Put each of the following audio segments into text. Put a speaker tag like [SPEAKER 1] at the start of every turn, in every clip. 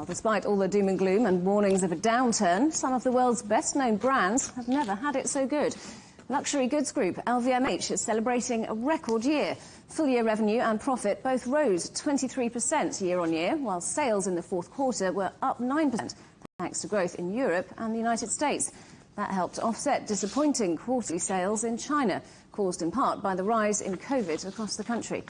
[SPEAKER 1] Well, despite all the doom and gloom and warnings of a downturn, some of the world's best-known brands have never had it so good. Luxury goods group LVMH is celebrating a record year. Full-year revenue and profit both rose 23% year-on-year, while sales in the fourth quarter were up 9%, thanks to growth in Europe and the United States. That helped offset disappointing quarterly sales in China, caused in part by the rise in COVID across the country.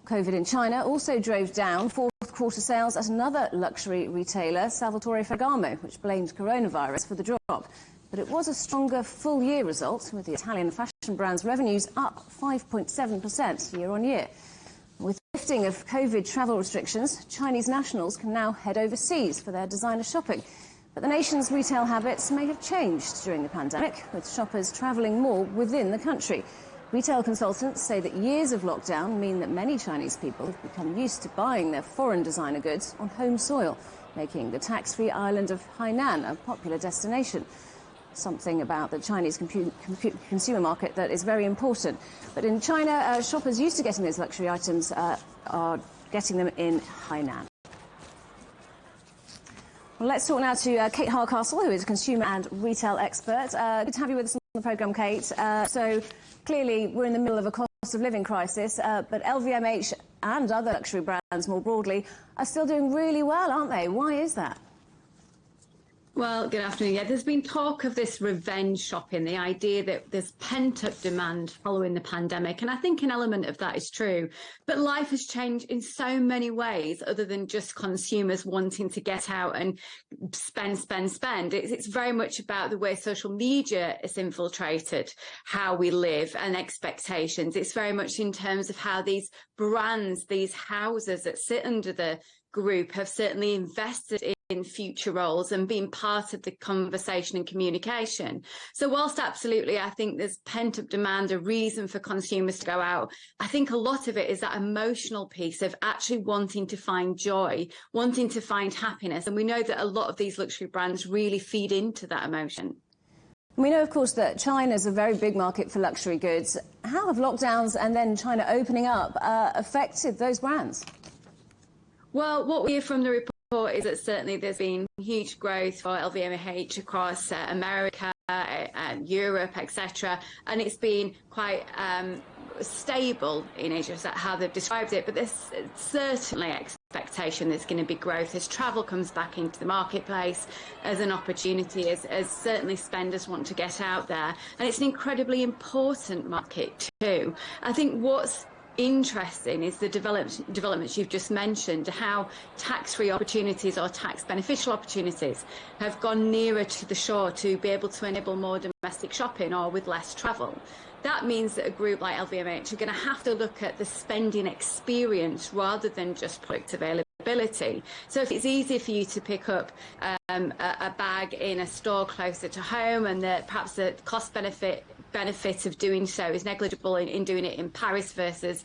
[SPEAKER 1] COVID in China also drove down fourth-quarter sales at another luxury retailer, Salvatore Ferragamo, which blamed coronavirus for the drop. But it was a stronger full-year result, with the Italian fashion brand's revenues up 5.7% year-on-year. With the lifting of COVID travel restrictions, Chinese nationals can now head overseas for their designer shopping. But the nation's retail habits may have changed during the pandemic, with shoppers travelling more within the country. Retail consultants say that years of lockdown mean that many Chinese people have become used to buying their foreign designer goods on home soil, making the tax-free island of Hainan a popular destination. Something about the Chinese consumer market that is very important. But in China, shoppers used to getting those luxury items are getting them in Hainan. Well, let's talk now to Kate Hardcastle, who is a consumer and retail expert. Good to have you with us on the programme, Kate. So clearly we're in the middle of a cost of living crisis, but LVMH and other luxury brands more broadly are still doing really well, aren't they? Why is that?
[SPEAKER 2] Well, good afternoon. Yeah, there's been talk of this revenge shopping, the idea that there's pent-up demand following the pandemic, and I think an element of that is true. But life has changed in so many ways other than just consumers wanting to get out and spend. It's very much about the way social media has infiltrated how we live and expectations. It's very much in terms of how these brands, these houses that sit under the group have certainly invested in future roles and being part of the conversation and communication. So whilst absolutely I think there's pent-up demand, a reason for consumers to go out, I think a lot of it is that emotional piece of actually wanting to find joy, wanting to find happiness. And we know that a lot of these luxury brands really feed into that emotion.
[SPEAKER 1] We know, of course, that China's a very big market for luxury goods. How have lockdowns and then China opening up affected those brands?
[SPEAKER 2] Well, what we hear from the report is that certainly there's been huge growth for LVMH across America and Europe, etc. And it's been quite stable in Asia, is that how they've described it. But there's certainly expectation there's going to be growth as travel comes back into the marketplace as an opportunity, as certainly spenders want to get out there. And it's an incredibly important market too. I think what's interesting is the developments you've just mentioned, how tax-free opportunities or tax beneficial opportunities have gone nearer to the shore to be able to enable more domestic shopping or with less travel. That means that a group like LVMH are going to have to look at the spending experience rather than just product availability. So if it's easy for you to pick up a bag in a store closer to home and perhaps the cost benefit of doing so is negligible in doing it in Paris versus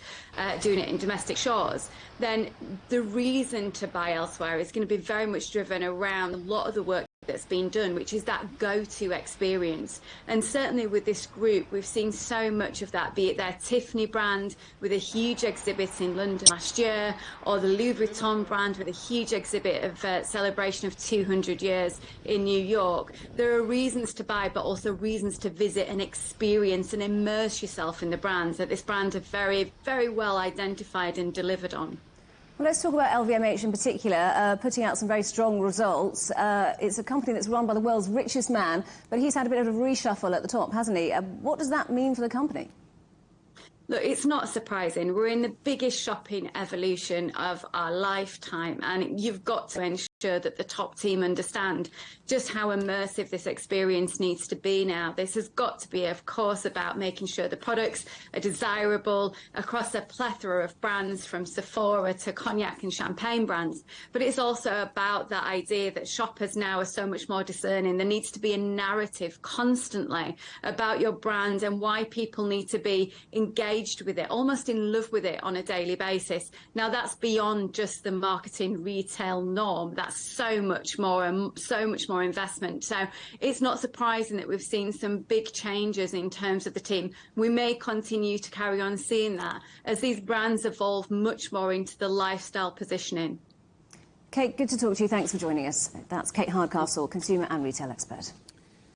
[SPEAKER 2] doing it in domestic shores, then the reason to buy elsewhere is going to be very much driven around a lot of the work that's been done, which is that go-to experience. And certainly with this group, we've seen so much of that, be it their Tiffany brand with a huge exhibit in London last year, or the Louis Vuitton brand with a huge exhibit of celebration of 200 years in New York. There are reasons to buy, but also reasons to visit and experience and immerse yourself in the brands that this brand have very, very well identified and delivered on.
[SPEAKER 1] Well, let's talk about LVMH in particular, putting out some very strong results. It's a company that's run by the world's richest man, but he's had a bit of a reshuffle at the top, hasn't he? What does that mean for the company?
[SPEAKER 2] Look, it's not surprising. We're in the biggest shopping evolution of our lifetime, and you've got to ensure that the top team understand just how immersive this experience needs to be now. This has got to be, of course, about making sure the products are desirable across a plethora of brands, from Sephora to cognac and champagne brands. But it's also about that idea that shoppers now are so much more discerning. There needs to be a narrative constantly about your brand and why people need to be engaged with it, almost in love with it on a daily basis. Now, that's beyond just the marketing retail norm. That's so much more investment. So it's not surprising that we've seen some big changes in terms of the team. We may continue to carry on seeing that as these brands evolve much more into the lifestyle positioning.
[SPEAKER 1] Kate, good to talk to you. Thanks for joining us. That's Kate Hardcastle, consumer and retail expert.